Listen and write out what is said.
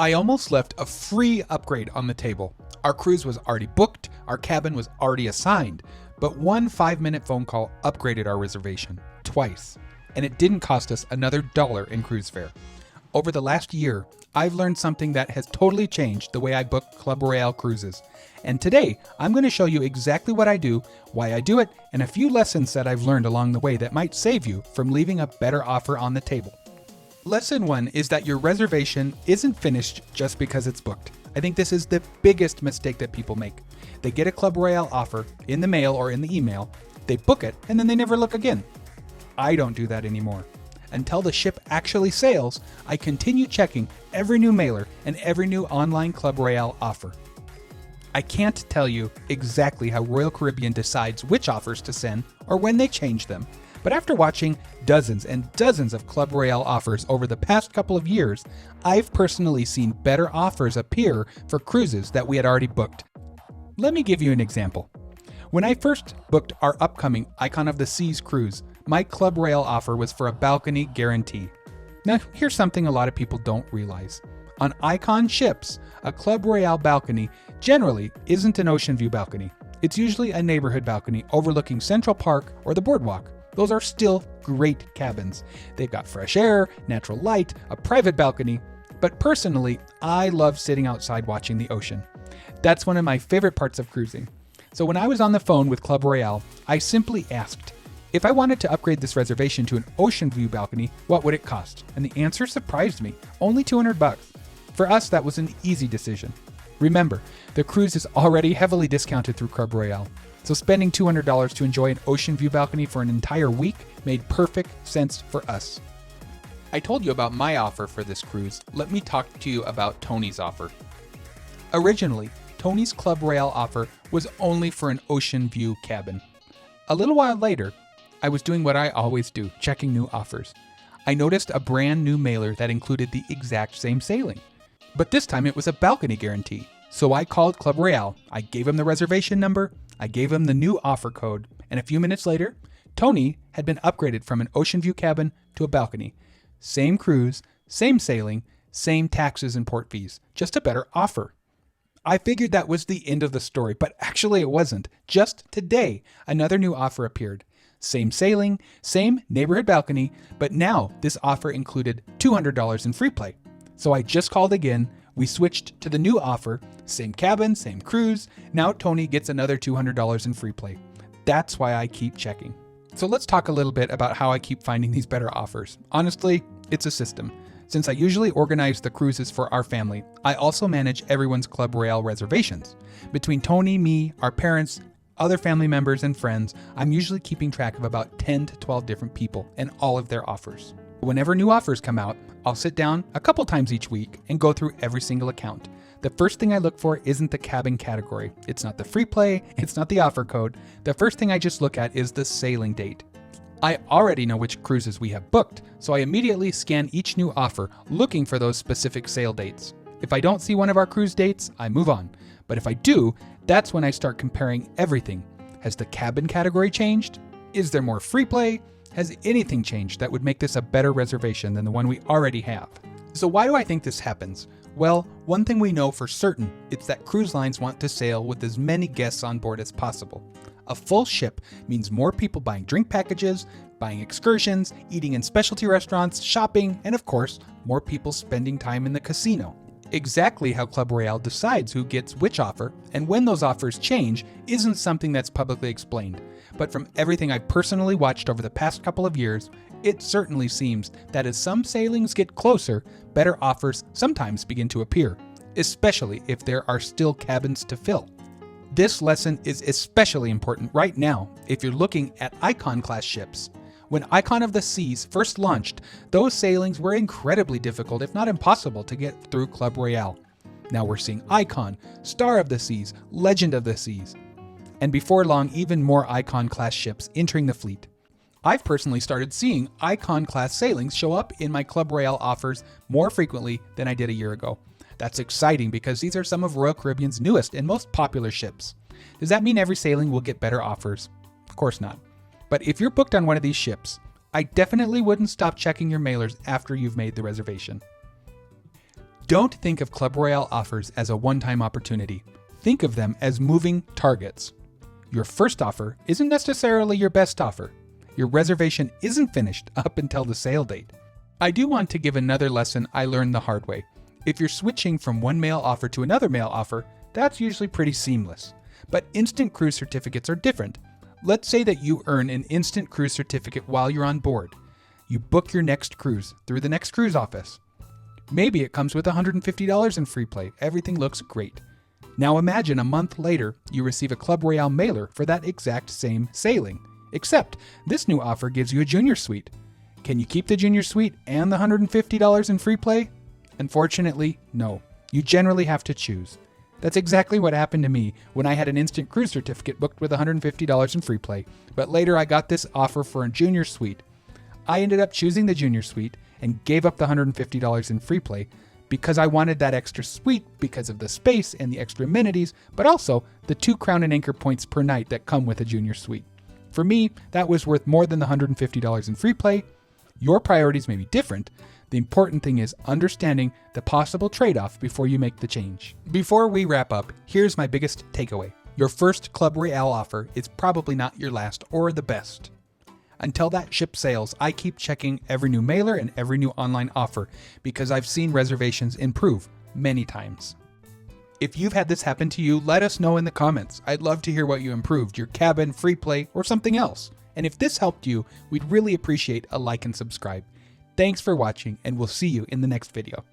I almost left a free upgrade on the table. Our cruise was already booked, our cabin was already assigned, but one 5-minute phone call upgraded our reservation twice, and it didn't cost us another $1 in cruise fare. Over the last year, I've learned something that has totally changed the way I book Club Royale cruises. And today, I'm going to show you exactly what I do, why I do it, and a few lessons that I've learned along the way that might save you from leaving a better offer on the table. Lesson 1 is that your reservation isn't finished just because it's booked. I think this is the biggest mistake that people make. They get a Club Royale offer in the mail or in the email, they book it, and then they never look again. I don't do that anymore. Until the ship actually sails, I continue checking every new mailer and every new online Club Royale offer. I can't tell you exactly how Royal Caribbean decides which offers to send or when they change them, but after watching dozens and dozens of Club Royale offers over the past couple of years, I've personally seen better offers appear for cruises that we had already booked. Let me give you an example. When I first booked our upcoming Icon of the Seas cruise, my Club Royale offer was for a balcony guarantee. Now, here's something a lot of people don't realize. On Icon ships, a Club Royale balcony generally isn't an ocean view balcony. It's usually a neighborhood balcony overlooking Central Park or the boardwalk. Those are still great cabins. They've got fresh air, natural light, a private balcony, but personally, I love sitting outside watching the ocean. That's one of my favorite parts of cruising. So when I was on the phone with Club Royale, I simply asked, if I wanted to upgrade this reservation to an ocean view balcony, what would it cost? And the answer surprised me, only $200. For us, that was an easy decision. Remember, the cruise is already heavily discounted through Club Royale, so spending $200 to enjoy an ocean view balcony for an entire week made perfect sense for us. I told you about my offer for this cruise. Let me talk to you about Tony's offer. Originally, Tony's Club Royale offer was only for an ocean view cabin. A little while later, I was doing what I always do, checking new offers. I noticed a brand new mailer that included the exact same sailing, but this time it was a balcony guarantee. So I called Club Royale, I gave him the reservation number, I gave him the new offer code, and a few minutes later, Tony had been upgraded from an ocean view cabin to a balcony. Same cruise, same sailing, same taxes and port fees, just a better offer. I figured that was the end of the story, but actually it wasn't. Just today, another new offer appeared. Same sailing, same neighborhood balcony, but now this offer included $200 in FreePlay. So I just called again, we switched to the new offer, same cabin, same cruise, now Tony gets another $200 in FreePlay. That's why I keep checking. So let's talk a little bit about how I keep finding these better offers. Honestly, it's a system. Since I usually organize the cruises for our family, I also manage everyone's Club Royale reservations. Between Tony, me, our parents, other family members, and friends, I'm usually keeping track of about 10 to 12 different people and all of their offers. Whenever new offers come out, I'll sit down a couple times each week and go through every single account. The first thing I look for isn't the cabin category. It's not the FreePlay, it's not the offer code. The first thing I just look at is the sailing date. I already know which cruises we have booked, so I immediately scan each new offer, looking for those specific sail dates. If I don't see one of our cruise dates, I move on. But if I do, that's when I start comparing everything. Has the cabin category changed? Is there more FreePlay? Has anything changed that would make this a better reservation than the one we already have? So why do I think this happens? Well, one thing we know for certain is that cruise lines want to sail with as many guests on board as possible. A full ship means more people buying drink packages, buying excursions, eating in specialty restaurants, shopping, and of course, more people spending time in the casino. Exactly how Club Royale decides who gets which offer and when those offers change isn't something that's publicly explained. But from everything I've personally watched over the past couple of years, it certainly seems that as some sailings get closer, better offers sometimes begin to appear, especially if there are still cabins to fill. This lesson is especially important right now if you're looking at Icon-class ships. When Icon of the Seas first launched, those sailings were incredibly difficult, if not impossible, to get through Club Royale. Now we're seeing Icon, Star of the Seas, Legend of the Seas, and before long, even more Icon-class ships entering the fleet. I've personally started seeing Icon-class sailings show up in my Club Royale offers more frequently than I did a year ago. That's exciting because these are some of Royal Caribbean's newest and most popular ships. Does that mean every sailing will get better offers? Of course not. But if you're booked on one of these ships, I definitely wouldn't stop checking your mailers after you've made the reservation. Don't think of Club Royale offers as a one-time opportunity. Think of them as moving targets. Your first offer isn't necessarily your best offer. Your reservation isn't finished up until the sale date. I do want to give another lesson I learned the hard way. If you're switching from one mail offer to another mail offer, that's usually pretty seamless. But instant cruise certificates are different. Let's say that you earn an instant cruise certificate while you're on board. You book your next cruise through the next cruise office. Maybe it comes with $150 in FreePlay. Everything looks great. Now imagine a month later, you receive a Club Royale mailer for that exact same sailing. Except, this new offer gives you a junior suite. Can you keep the junior suite and the $150 in FreePlay? Unfortunately, no. You generally have to choose. That's exactly what happened to me when I had an instant cruise certificate booked with $150 in FreePlay, but later I got this offer for a junior suite. I ended up choosing the junior suite and gave up the $150 in FreePlay because I wanted that extra suite because of the space and the extra amenities, but also the 2 Crown and Anchor points per night that come with a junior suite. For me, that was worth more than the $150 in FreePlay. Your priorities may be different. The important thing is understanding the possible trade-off before you make the change. Before we wrap up, here's my biggest takeaway. Your first Club Royale offer is probably not your last or the best. Until that ship sails, I keep checking every new mailer and every new online offer because I've seen reservations improve many times. If you've had this happen to you, let us know in the comments. I'd love to hear what you improved, your cabin, FreePlay, or something else. And if this helped you, we'd really appreciate a like and subscribe. Thanks for watching, and we'll see you in the next video.